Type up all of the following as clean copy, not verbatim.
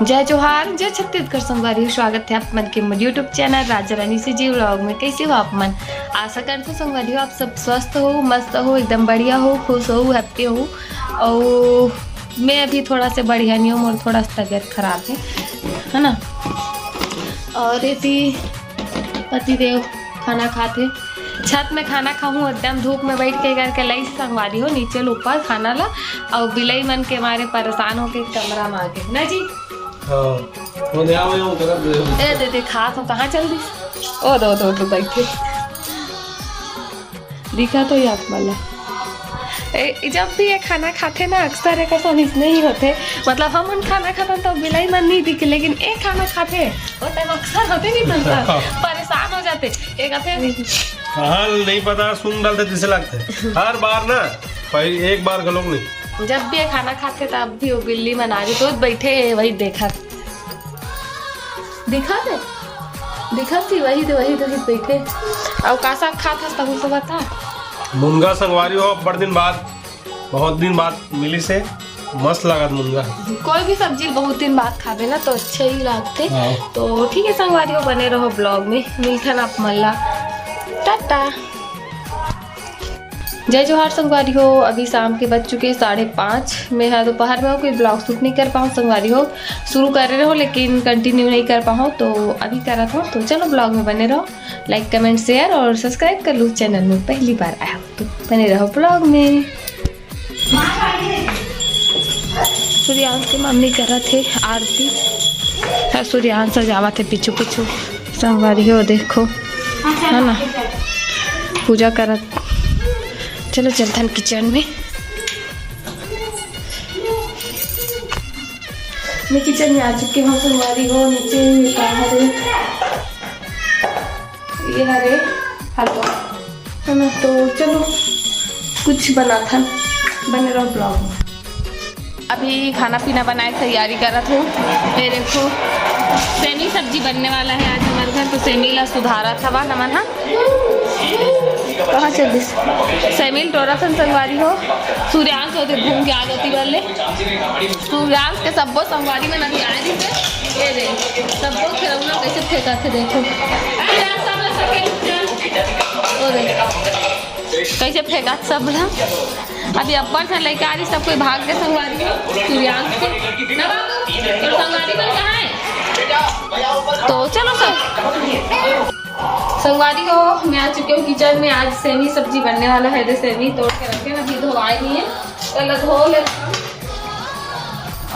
जय जोहार जय छत्तीसगढ़ संगवारी हो। स्वागत है आप मन के यूट्यूब चैनल राजा रानी से जी व्लॉग में। कैसे हो आप मन? आशा करते हो संगवारी हो आप सब स्वस्थ हो, मस्त हो, एकदम बढ़िया हो, खुश हो, हैप्पी हो। और मैं अभी थोड़ा से बढ़िया नहीं हूँ, और थोड़ा सा तबीयत खराब है ना। और यदि पतिदेव खाना खाते छत में खाना खाऊँ, एकदम धूप में बैठ के करके लाई संगवारी हो नीचे ऊपर खाना ला। और बिलाई मन के मारे परेशान होके कमरा में आ गए ना जी। दे खा तो कहाँ चल दी। ओ दो बैठे दिखा तो याद वाला। जब भी ये खाना खाते ना अक्सर एक सनिस नहीं होते, मतलब हम उन खाना खाते तो बिलाई मन नहीं दिखे, लेकिन एक खाना खाते होते अक्सर होते नहीं बनता परेशान हो जाते। एक हाँ नहीं पता सुन डालते जैसे लगते हर बार ना, एक बार गलोग नहीं। जब भी ये खाना खाते तब भी वो बिल्ली मना रही तो बैठे वही देखा थी वही बैठे। और कासा खा था तब तो बता मुनगा संगवारी हो बहुत दिन बाद मिली से मस्त लगा मुनगा। कोई भी सब्जी बहुत दिन बाद खावे ना तो अच्छे ही लगते। तो ठीक है संगवारी हो, बने रहो ब्लॉग में। मिलते ना आप मल्ला, टाटा जय जोहार संगवारी हो। अभी शाम के बज चुके 5:30 में है, दोपहर में हो कोई ब्लॉग शूट नहीं कर पाऊँ संगवारी हो। शुरू कर रहे हो लेकिन कंटिन्यू नहीं कर पाऊँ, तो अभी करा था। तो चलो ब्लॉग में बने रहो, लाइक कमेंट शेयर और सब्सक्राइब कर लो। चैनल में पहली बार आया हो तो बने रहो ब्लॉग में। सूर्यांश की मम्मी कर रहे थे आरती, सूर्यांश सजावा थे पीछू संगवारी हो, देखो है ना पूजा करत। चलो चलते हैं किचन में। मैं किचन में आ चुकी हूँ संगवारी हो। नीचे ये हरे हलवा है ना, तो चलो कुछ बना था, बने रहो ब्लॉग में। अभी खाना पीना बनाए तैयारी कर रहा था। ये देखो सेमी सब्जी बनने वाला है आज हमारे घर, तो सेमी ला सुधारा था बा नमन। हाँ कहाँ चल दी सेमिल टोरा संगवारी हो। सूर्यांश होते घूम के आ गई वाले सूर्यांश के सबो संगवारी में नदी आए थे। ये देख सबो खिलौना कैसे फेंका थे, देखो कैसे फेंका सब ना। अभी अब्बा से लेके आ रही सब कोई भाग के संगवारी हो। सूर्यांश के तो संगवारी में कहाँ है, तो चलो सब संगवारी हो। मैं आ चुकी हूँ किचन में। आज सेमी सब्जी बनने वाला है। दे सेमी तोड़ के रखे ना, अभी धोआए नहीं है, पहले धो ले।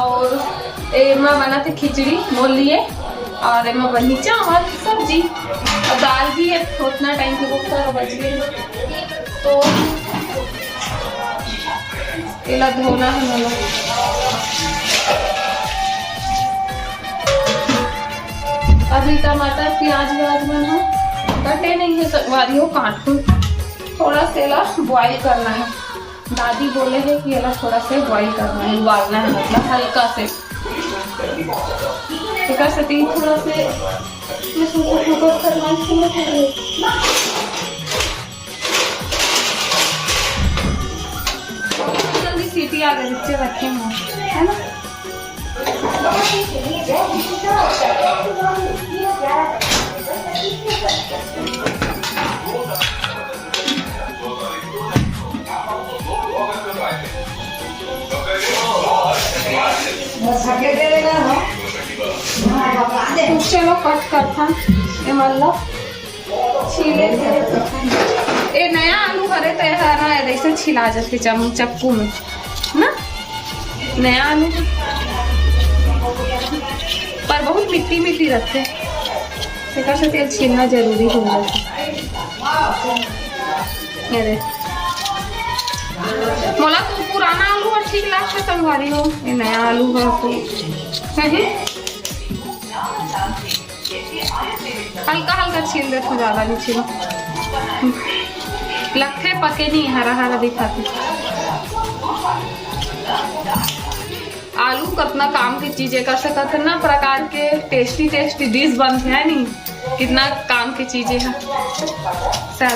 और मैं बना थी खिचड़ी मोल लिए, और मैं बनी चावल सब्जी और दाल भी है। उतना टाइम के बुक सारा बच गए, तो इला धोना है मला। अभी टमाटर प्याज व्याज बना कटे नहीं है संगवारी हो, काट को थोड़ा सेला बॉईल करना है। दादी बोले है कि ये थोड़ा से बॉईल करना है, उबालना है, मतलब हल्का से कर सकती थोड़ा से। जल्दी सीटी आ गई, नीचे रखे है ना। चलो कट करता छीले। ए नया आलू हरे तैयार ऐसे छिला जाते चक्कू में ना। नया आलू पर बहुत मिट्टी रखते, से तेल छीलना जरूरी हो जाता। मोला तो पुराना आलू और ठीक लगता संगवारी हो। ये नया आलू है तो हल्का छील दे, तो ज्यादा नहीं छीलो। लगते पके नहीं, हरा दिखाते। आलू कितना काम की चीजें कर सकते, कितना प्रकार के टेस्टी डिश बनते हैं नहीं, कितना काम की चीजें हैं सब।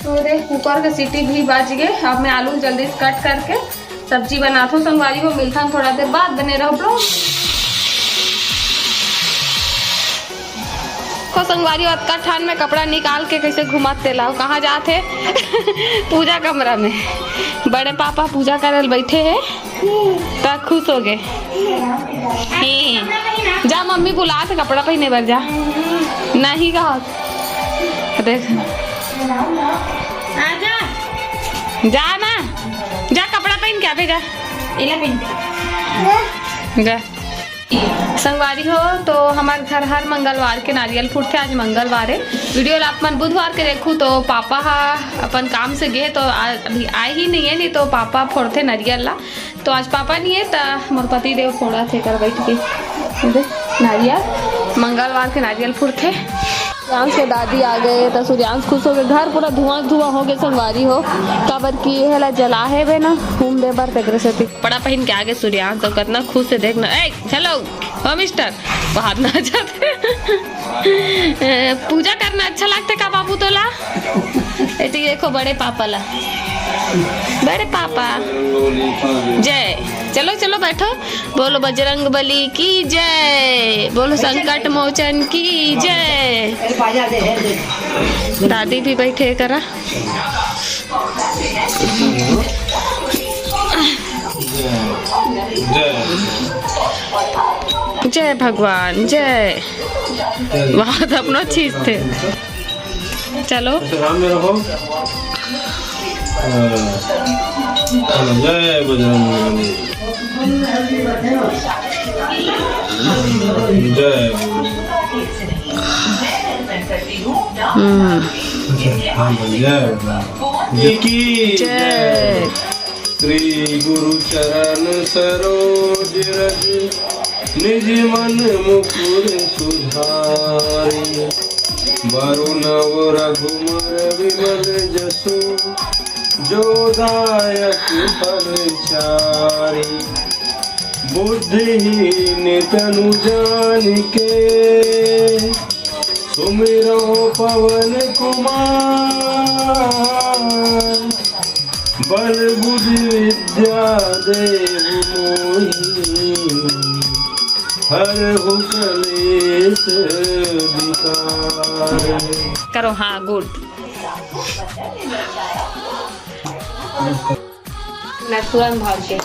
तो देख कुकर के सीटी भी बज गए। अब मैं आलू जल्दी से कट करके सब्जी बनाता हूँ संगवारी को, मिलता हूँ थोड़ा देर बाद, बने रहो ब्लॉग को। संगवारी अतका ठंड में कपड़ा निकाल के कैसे घुमाते लाओ, कहाँ जाते पूजा कमरा में। बड़े पापा पूजा करे बैठे हैं तो खुश हो गए। जा मम्मी बुला के कपड़ा पहने बर जा, नहीं कहा देख जा ना, जा कपड़ा पहन के आवे, जा जा। संगवारी हो तो हमारे घर हर मंगलवार के नारियल फूटते। आज मंगलवार है, वीडियो अपन बुधवार के देखूँ तो पापा अपन काम से गए तो अभी आए ही नहीं है, नहीं तो पापा फोड़ते नारियल ला। तो आज पापा नहीं है तो मोर पति देव फोड़ा थे कर बैठ के नारियल, मंगलवार के नारियल फूटते। सूर्यांश के दादी आ गए तो सूर्यांश खुश हो गए, घर पूरा धुआं धुआं हो गए संगवारी हो, कबर की है जला है वे ना घूम दे बर तक से कपड़ा पहन के आगे सूर्यांश तो कितना खुश से देखना। ए हेलो ओ मिस्टर, बाहर ना जाते पूजा करना अच्छा लगता का बाबू तोला? देखो बड़े पापा ला, बड़े पापा जय। चलो चलो बैठो, बोलो बजरंग बली की जय, बोलो संकट मोचन की जय। दादी भी बैठे करा। जय भगवान जय। वहाँ तो अपना चीज थे। चलो जय बजरंग जय की जय। श्री गुरु चरण सरोज रज निज मन मुकुर सुधारी, वरुण रघुवर विमल जसु जो दायक फलचारी। बुद्धिहीन तनु जानिके सुमिरो पवन कुमार, बल बुद्धि विद्या देव मोहि, हरहु कलेश विकार। करो हाँ गुड। तुरंत भाग के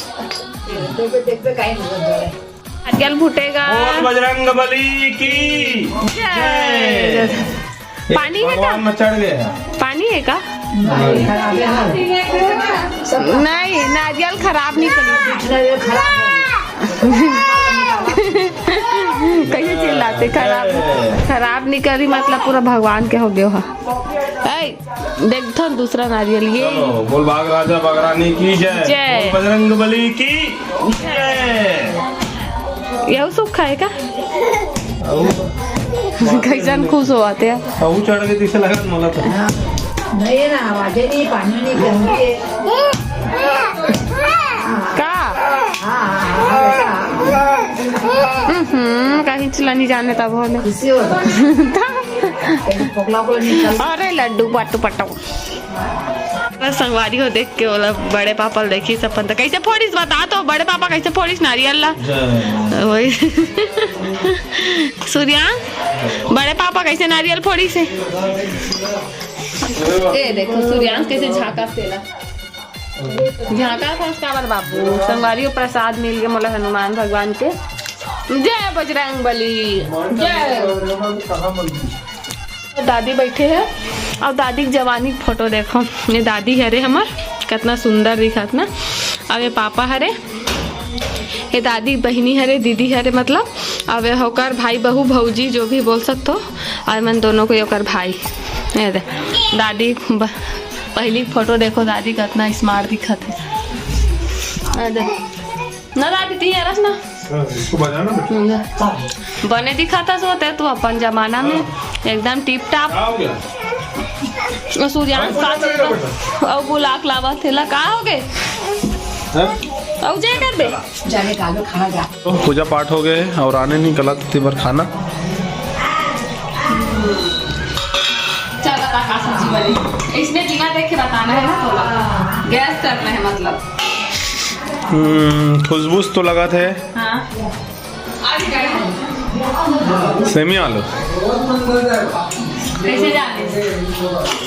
नारियल फूटेगा। बजरंग बली की जय। पानी है का? में चढ़ गया पानी है का? नहीं नारियल खराब नहीं करी। कैसे चिल्लाते? खराब नहीं करी मतलब पूरा भगवान के हो गया। देखो दूसरा नारियल ये। बोल बाग राजा बागरानी की जय, जय। बजरंग बली की जय। यह सूखा है का? कैसन खुश हो आते हैं। चढ़ गई तीसरा लगा मला तो नहीं ना, आवाज नहीं, पानी नहीं करेंगे का? कहीं चला नहीं जाने तब होने। अरे लड्डू पाटू पटाओ। संगवारी हो देख के बोला बड़े पापा देखी सपन तो कैसे फोड़ीस बता तो, बड़े पापा कैसे फोड़ीस नारियल ला? वही सूर्यांश बड़े पापा कैसे नारियल फोड़ी से? ए देखो सूर्यांश कैसे झाका सेला, झाका था उसका बाबू। संगवारी को प्रसाद मिल गया मोला हनुमान भगवान के। जय बजरंग बली जय। दादी बैठे हैं और दादी की जवानी की फोटो देखो। ये दादी हरे हमार कितना सुंदर दिखत ना। अब ये पापा हरे, ये दादी बहनी हरे, दीदी हरे मतलब। अब ये होकर भाई बहू भौजी जो भी बोल सकते हो, और मन दोनों को होकर भाई। ये दे दादी पहली फोटो देखो, दादी कितना स्मार्ट दिखत है ना दादी ती रस ना बने दिखाता सोते तू अपन जमाना में एकदम टिप टाप। सूर्यांश का और गुलाक लावा थेला का हो गए और जे कर बे जाने का खाना जा। पूजा पाठ हो गए और आने नहीं कला थी बार खाना। चल बता का सब्जी बनी, इसमें बिना देखे बताना है ना, थोड़ा गैस करना है मतलब। खुशबू तो लगा थे हाँ सेमी आलू कैसे जाने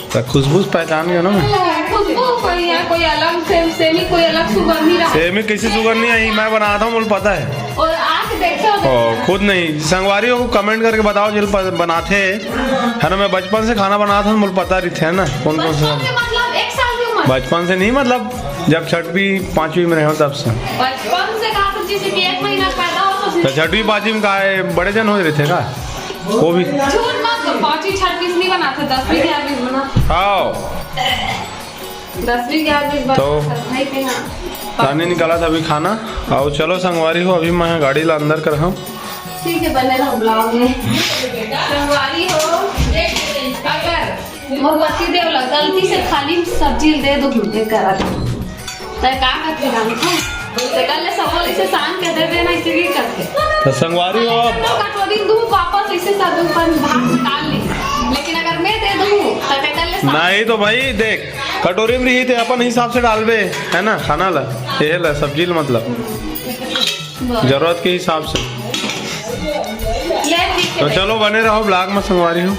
तो खुशबू पहचान गया ना मैं। खुशबू कोई है, कोई अलग सेमी, कोई अलग सुगंधी रहा सेमी कैसी सुगर नहीं आई, मैं बनाता हूँ मुझे पता है। और आके देखे हो खुद नहीं, संगवारी को कमेंट करके बताओ जिल बनाते है ना। मैं बचपन से खाना बनाता था, मुझे पता रही है ना कौन कौन सा। मतलब 1 साल की उम्र, बचपन से नहीं, मतलब जब 6वीं 5वीं में रहे हो तब से। बचपन से कहा तो जैसे कि 1 महीना पैदा हो तो 6वीं 5वीं में कहा बड़े जन हो रहे थे का वो भी। झूठ मत, 5वीं 6वीं नहीं बनाते, 10वीं 11वीं बना। आओ 10वीं 11वीं बना तो नहीं पीना। पानी निकाला था अभी खाना। आओ चलो संगवारी हो, अभी मैं गाड़ी ला अंदर कर रहा हूँ। ठीक है, बने रहो ब्लॉग में। संगवारी हो, अगर मोमबत्ती दे लग गलती से खाली सब्जी दे दो घूमने करा तो का करते हम तो कल सवाल इसे शाम के दे देना, इसे भी करते तो संगवारी हो तो कटोरी दूं वापस इसे सब ऊपर भाग निकाल ली, लेकिन अगर मैं दे दूं तो कल नहीं तो भाई देख कटोरी में रही थे अपन हिसाब से डालबे है ना खाना ला, ये ला सब्जी ला, मतलब जरूरत के हिसाब से। तो चलो बने रहो ब्लॉग में संगवारी हो।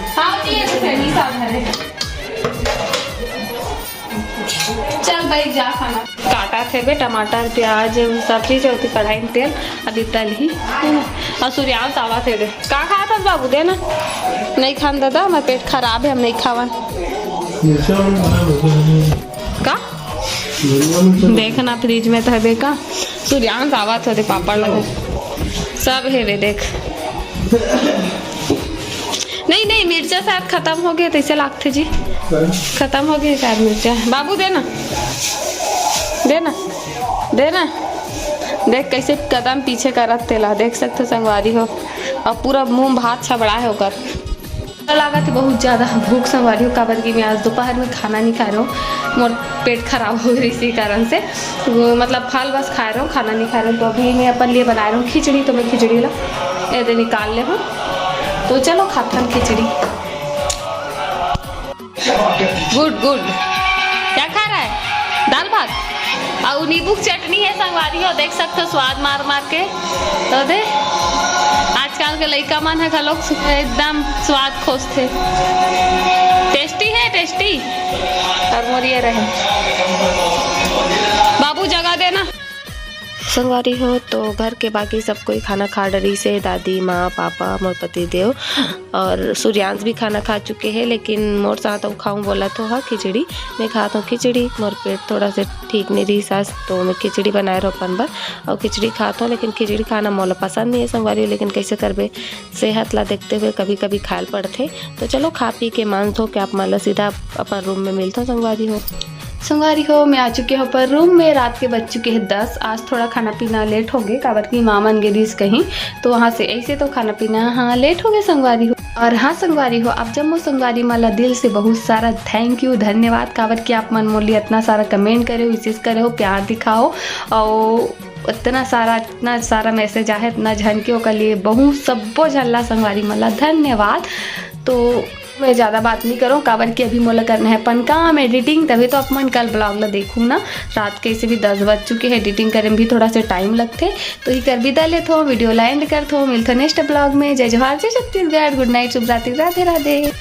चल भाई जा खाना काटा थे बे, टमाटर प्याज सब चीज होती, कढ़ाई में तेल अभी तल ही और सूर्यांश आवा थे दे का खा था बाबू दे ना, नहीं खान दादा मैं पेट खराब है, हम नहीं खावन का देखना फ्रिज में तो है का। सूर्यांश आवा थे पापड़ लगे सब है वे देख। नहीं नहीं मिर्चा शायद खत्म हो गए तो इसे लागते जी, खत्म हो गए शायद मिर्चा। बाबू देना देना देना, देख कैसे कदम पीछे करत तेला, देख सकते संगवारी हो, और पूरा मुंह भात छबड़ा है होकर। लागत है बहुत ज़्यादा भूख संगवारी हो, काबर की मैं आज दोपहर में खाना नहीं खा रहा हूँ, मोर पेट खराब हो गई इसी कारण से, वो मतलब फल बस खा रहा हूँ, खाना नहीं खा रहा हूँ। तो अभी मैं अपन लिए बना रहा हूँ खिचड़ी, तो मैं खिचड़ी ला ये निकाल ले हूँ, तो चलो खाते हैं खिचड़ी। गुड गुड, क्या खा रहा है? दाल भात और नींबू की चटनी है संगवारी हो, देख सकते हो स्वाद मार मार के। तो दे आजकल के लड़का मन है का लोग एकदम स्वाद खोजते, टेस्टी है टेस्टी। और मोरिए रहे बाबू जगह देना संगवारी हो। तो घर के बाकी सब कोई खाना खा डरी से, दादी माँ पापा मोर पति देव और सूर्यांश भी खाना खा चुके हैं, लेकिन मोर साथ खाऊं बोला तो हाँ खिचड़ी, मैं खाता हूँ खिचड़ी, मोर पेट थोड़ा से ठीक नहीं रही सास, तो मैं खिचड़ी बनाए रहो अपन बार और खिचड़ी खाता हूँ। लेकिन खिचड़ी खाना मोला पसंद नहीं है संगवारी, लेकिन कैसे करबे सेहत ला देखते हुए कभी कभी खायल पड़ते। तो चलो खा पी के मान धो के आप मान लो सीधा अपन रूम में मिलता हूँ संगवारी हो। संगवारी हो मैं आ चुके हो पर रूम में, रात के बज चुके हैं 10। आज थोड़ा खाना पीना लेट हो गए, काबर की मामन गिरीश कहीं, तो वहाँ से ऐसे तो खाना पीना हाँ लेट हो गए संगवारी हो। और हाँ संगवारी हो, अब जब मो संगवारी माला दिल से बहुत सारा थैंक यू धन्यवाद, काबर की आप मन मोली इतना सारा कमेंट करे हो, विशेष करे हो, प्यार दिखाओ और इतना सारा मैसेज आए, इतना झनके के लिए बहुत सबो झल्ला संगवारी माला धन्यवाद। तो मैं ज़्यादा बात नहीं करूँ, काबर की अभी मोला करना है अपन काम एडिटिंग, तभी तो अपन कल ब्लॉग ला देखूँ ना। रात के इसे भी 10 बज चुके हैं, एडिटिंग करने में भी थोड़ा सा टाइम लगते, तो ही कर विदा लेते हो, वीडियो ला एंड करते हो। मिलते नेक्स्ट ब्लॉग में। जय जवाहर जय छत्तीसगढ़, गुड नाइट, शुभ रात्रि, राधे राधे।